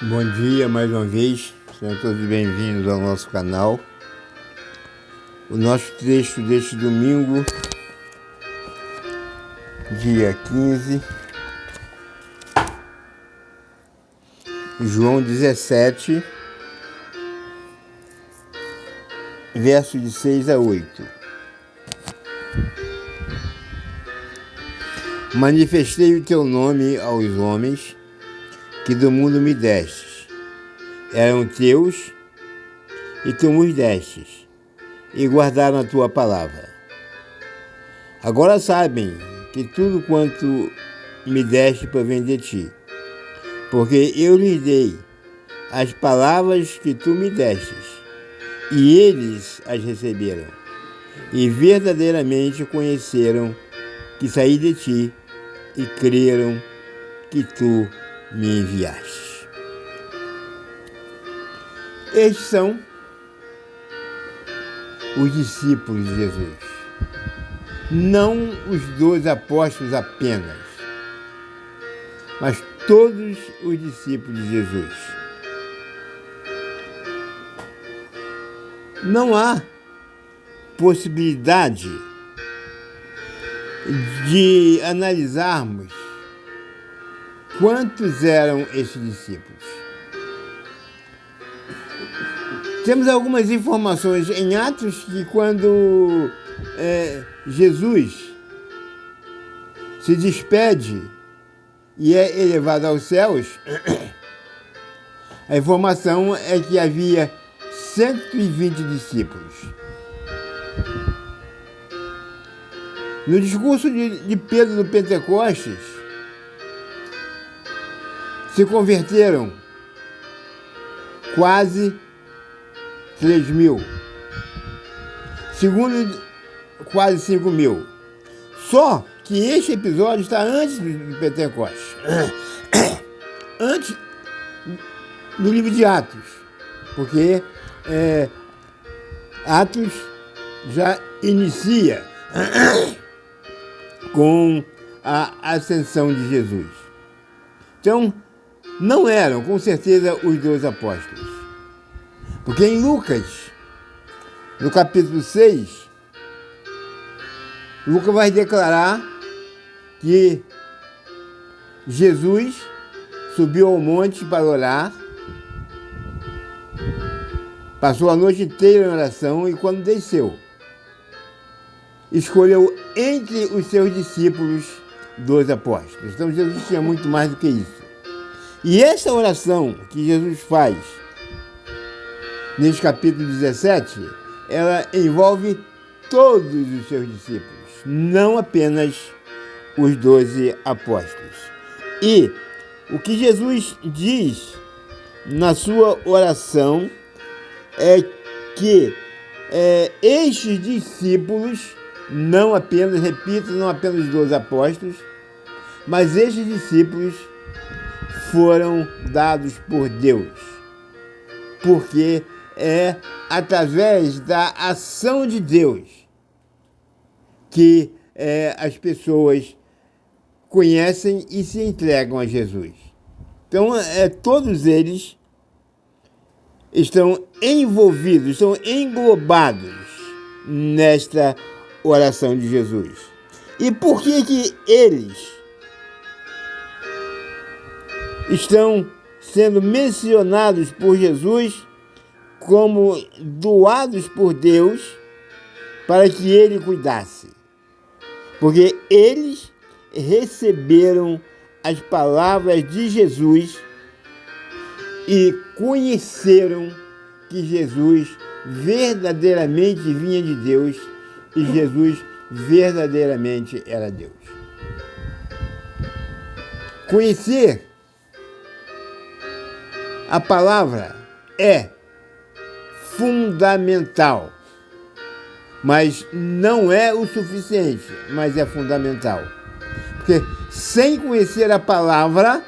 Bom dia mais uma vez, sejam todos bem-vindos ao nosso canal. O nosso texto deste domingo, dia 15, João 17, versos de 6 a 8. Manifestei o teu nome aos homens que do mundo me destes. Eram teus, e tu os destes, e guardaram a tua palavra. Agora sabem que tudo quanto me deste provém de ti, porque eu lhes dei as palavras que tu me destes, e eles as receberam, e verdadeiramente conheceram que saí de ti, e creram que tu me enviaste. Estes são os discípulos de Jesus, não os 12 apóstolos apenas, mas todos os discípulos de Jesus. Não há possibilidade de analisarmos quantos eram esses discípulos. Temos algumas informações em Atos que quando Jesus se despede e é elevado aos céus, a informação é que havia 120 discípulos. No discurso de Pedro do Pentecostes, se converteram quase 3.000. Segundo, quase 5.000. Só que este episódio está antes do Pentecostes. Antes do livro de Atos. Porque Atos já inicia com a ascensão de Jesus. Então, não eram, com certeza, os 12 apóstolos. Porque em Lucas, no capítulo 6, Lucas vai declarar que Jesus subiu ao monte para orar, passou a noite inteira em oração e quando desceu, escolheu entre os seus discípulos 12 apóstolos. Então Jesus tinha muito mais do que isso. E essa oração que Jesus faz nesse capítulo 17, ela envolve todos os seus discípulos, não apenas os 12 apóstolos. E o que Jesus diz na sua oração é que estes discípulos, não apenas, repito, não apenas os 12 apóstolos, mas estes discípulos foram dados por Deus, porque é através da ação de Deus que as pessoas conhecem e se entregam a Jesus. Então, todos eles estão envolvidos, estão englobados nesta oração de Jesus. E por que eles estão sendo mencionados por Jesus como doados por Deus para que ele cuidasse? Porque eles receberam as palavras de Jesus e conheceram que Jesus verdadeiramente vinha de Deus e Jesus verdadeiramente era Deus. Conhecer a palavra é fundamental, mas não é o suficiente, mas é fundamental. Porque sem conhecer a palavra,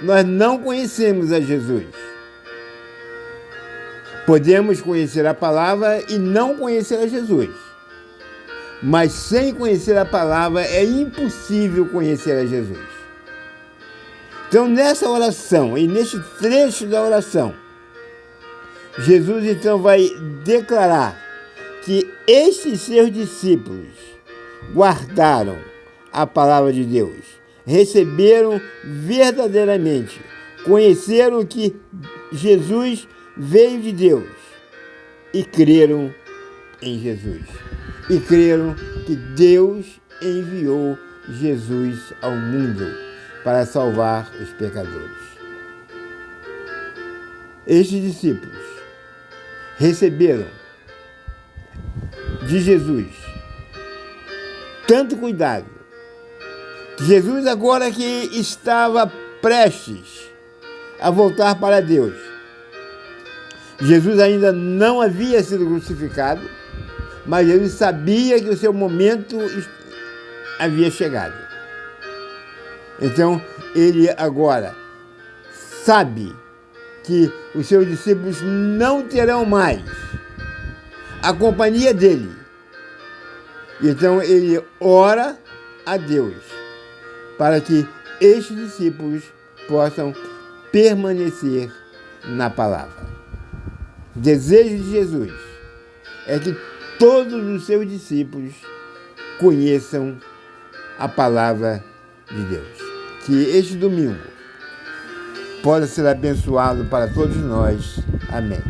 nós não conhecemos a Jesus. Podemos conhecer a palavra e não conhecer a Jesus. Mas sem conhecer a palavra é impossível conhecer a Jesus. Então, nessa oração e neste trecho da oração, Jesus então vai declarar que estes seus discípulos guardaram a palavra de Deus, receberam verdadeiramente, conheceram que Jesus veio de Deus e creram em Jesus. E creram que Deus enviou Jesus ao mundo para salvar os pecadores. Estes discípulos receberam de Jesus tanto cuidado, que Jesus, agora que estava prestes a voltar para Deus, Jesus ainda não havia sido crucificado, mas Jesus sabia que o seu momento havia chegado. Então, ele agora sabe que os seus discípulos não terão mais a companhia dele. Então, ele ora a Deus para que estes discípulos possam permanecer na palavra. O desejo de Jesus é que todos os seus discípulos conheçam a palavra de Deus. Que este domingo possa ser abençoado para todos nós. Amém.